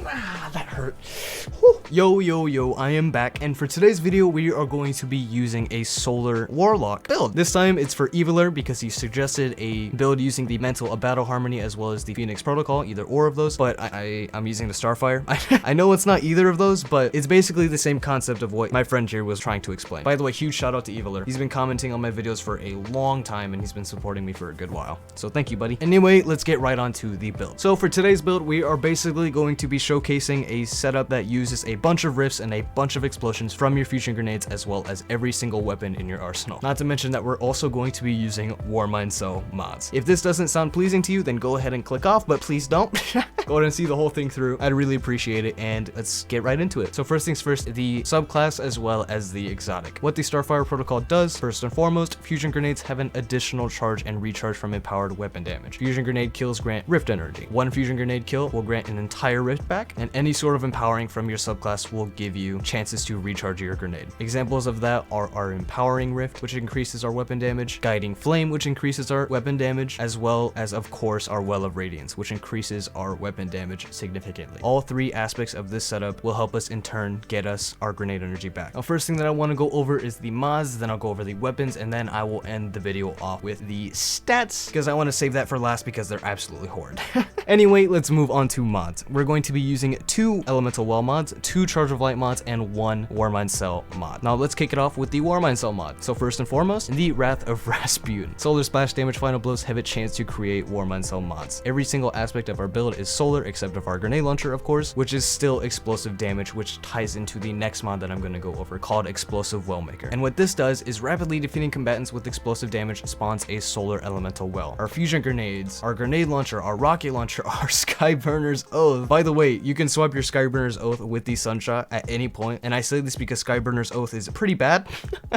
That hurt. Whew. Yo, I am back, and for today's video, we are going to be using a solar Warlock build. This time, it's for Eviler because he suggested a build using the Mental of Battle Harmony as well as the Phoenix Protocol, either or of those, but I'm using the Starfire. I know it's not either of those, but it's basically the same concept of what my friend here was trying to explain. By the way, huge shout out to Eviler. He's been commenting on my videos for a long time, and he's been supporting me for a good while. So thank you, buddy. Anyway, let's get right on to the build. So for today's build, we are basically going to be showcasing a setup that uses a bunch of rifts and a bunch of explosions from your fusion grenades, as well as every single weapon in your arsenal. Not to mention that we're also going to be using Warmind Cell mods. If this doesn't sound pleasing to you, then go ahead and click off, but please don't. Go ahead and see the whole thing through. I'd really appreciate it, and let's get right into it. So first things first, the subclass as well as the exotic. What the Starfire protocol does, first and foremost, fusion grenades have an additional charge and recharge from empowered weapon damage. Fusion grenade kills grant rift energy. One fusion grenade kill will grant an entire rift back, and any sort of empowering from your subclass will give you chances to recharge your grenade. Examples of that are our empowering rift, which increases our weapon damage, guiding flame, which increases our weapon damage, as well as of course our well of radiance, which increases our weapon damage significantly. All three aspects of this setup will help us in turn get us our grenade energy back. Now, first thing that I want to go over is the mods, then I'll go over the weapons, and then I will end the video off with the stats, because I want to save that for last because they're absolutely horrid. Anyway, let's move on to mods. We're going to be using 2 elemental well mods, 2 charge of light mods, and 1 Warmind Cell mod. Now let's kick it off with the Warmind Cell mod. So first and foremost, the Wrath of Rasputin. Solar splash damage final blows have a chance to create Warmind Cell mods. Every single aspect of our build is solar except of our grenade launcher, of course, which is still explosive damage, which ties into the next mod that I'm going to go over called Explosive Wellmaker. And what this does is rapidly defeating combatants with explosive damage spawns a solar elemental well. Our fusion grenades, our grenade launcher, our rocket launcher, our Skyburners Oath. By the way, you can swap your Skyburners Oath with the Sunshot at any point, and I say this because Skyburners Oath is pretty bad,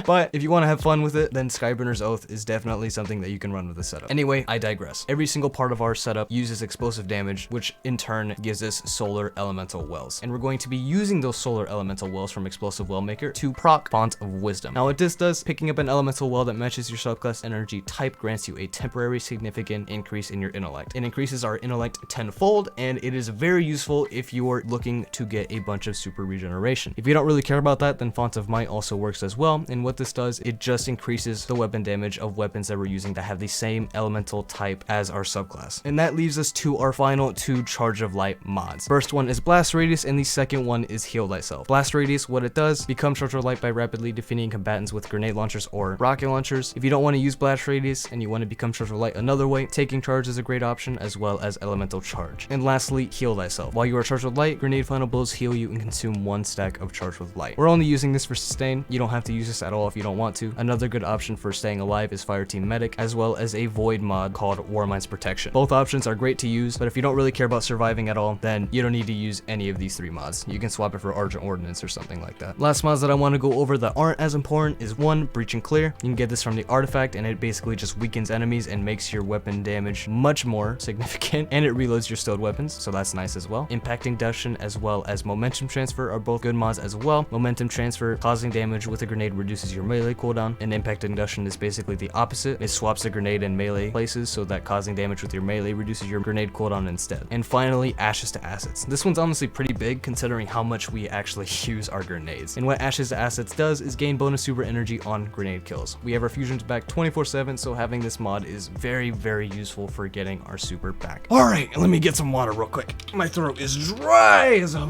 but if you want to have fun with it, then Skyburners Oath is definitely something that you can run with the setup. Anyway, I digress. Every single part of our setup uses explosive damage, which in turn gives us solar elemental wells, and we're going to be using those solar elemental wells from Explosive Wellmaker to proc Font of Wisdom. Now what this does, picking up an elemental well that matches your subclass energy type grants you a temporary significant increase in your intellect. It increases our intellect tenfold, and it is very useful if you are looking to get a bunch of super regeneration. If you don't really care about that, then Font of Might also works as well, and what this does, it just increases the weapon damage of weapons that we're using that have the same elemental type as our subclass. And that leaves us to our final 2 charge of light mods. First one is Blast Radius, and the second one is Heal Thyself. Blast Radius, what it does, become charge of light by rapidly defeating combatants with grenade launchers or rocket launchers. If you don't want to use Blast Radius and you want to become charge of light another way, taking charge is a great option, as well as elemental charge. And lastly, Heal Thyself. While you are charged with light, grenade final blows heal you and consume 1 stack of charge with light. We're only using this for sustain. You don't have to use this at all if you don't want to. Another good option for staying alive is Fireteam Medic, as well as a void mod called Warmind's Protection. Both options are great to use, but if you don't really care about surviving at all, then you don't need to use any of these 3 mods. You can swap it for Argent Ordnance or something like that. Last mods that I want to go over that aren't as important is 1, Breach and Clear. You can get this from the artifact, and it basically just weakens enemies and makes your weapon damage much more significant, and it reloads your stowed weapons, so that's nice as well. Impact Induction as well as Momentum Transfer are both good mods as well. Momentum Transfer, causing damage with a grenade, reduces your melee cooldown, and Impact Induction is basically the opposite. It swaps the grenade and melee places so that causing damage with your melee reduces your grenade cooldown instead. And finally, Ashes to Assets. This one's honestly pretty big considering how much we actually use our grenades. And what Ashes to Assets does is gain bonus super energy on grenade kills. We have our fusions back 24/7, so having this mod is very, very useful for getting our super back. Alright, let me get some water real quick. My throat is dry as a...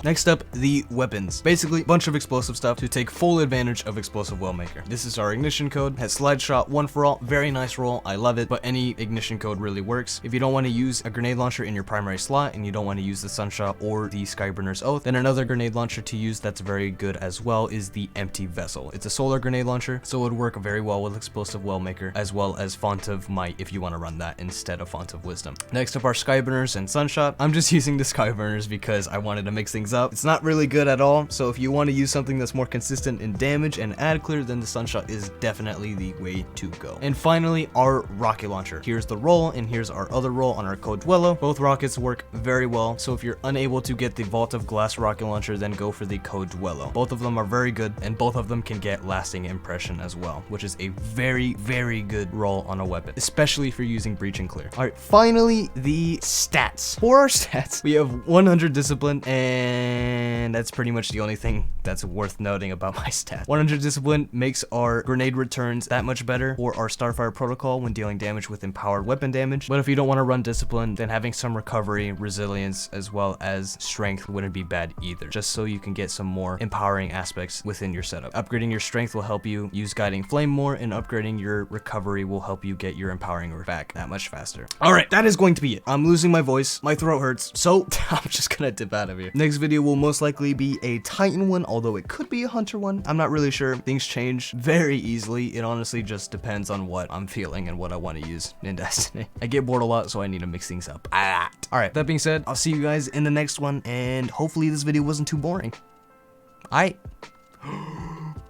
Next up, the weapons. Basically, a bunch of explosive stuff to take full advantage of Explosive Wellmaker. This is our ignition code, has slide shot, 1 for all, very nice roll, I love it, but any ignition code really works. If you don't want to use a grenade launcher in your primary slot, and you don't want to use the Sunshot or the Skyburner's Oath, then another grenade launcher to use that's very good as well is the Empty Vessel. It's a solar grenade launcher, so it would work very well with Explosive Wellmaker, as well as Font of Might if you want to run that instead of Font of Wisdom. Next up are Skyburners and Sunshot. I'm just using the Skyburners because I wanted to mix things up. It's not really good at all, so if you want to use something that's more consistent in damage and add clear, then the Sunshot is definitely the way to go. And finally, our rocket launcher. Here's the roll, and here's our other roll on our code Dwello. Both rocket rockets work very well, so if you're unable to get the Vault of Glass rocket launcher, then go for the Cloudoa. Both of them are very good, and both of them can get lasting impression as well, which is a very, very good roll on a weapon, especially if you're using breach and clear. All right, finally, the stats. For our stats, we have 100 discipline, and that's pretty much the only thing that's worth noting about my stats. 100 discipline makes our grenade returns that much better for our Starfire protocol when dealing damage with empowered weapon damage. But if you don't want to run discipline, then having some recovery, resilience, as well as strength wouldn't be bad either, just so you can get some more empowering aspects within your setup. Upgrading your strength will help you use guiding flame more, and upgrading your recovery will help you get your empowering back that much faster. All right, that is going to be it. I'm losing my voice, my throat hurts, so I'm just gonna dip out of here. Next video will most likely be a Titan one, although it could be a Hunter one. I'm not really sure. Things change very easily. It honestly just depends on what I'm feeling and what I want to use in Destiny. I get bored a lot, so I need to mix things up. All right, that being said, I'll see you guys in the next one, and hopefully this video wasn't too boring.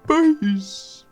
Peace.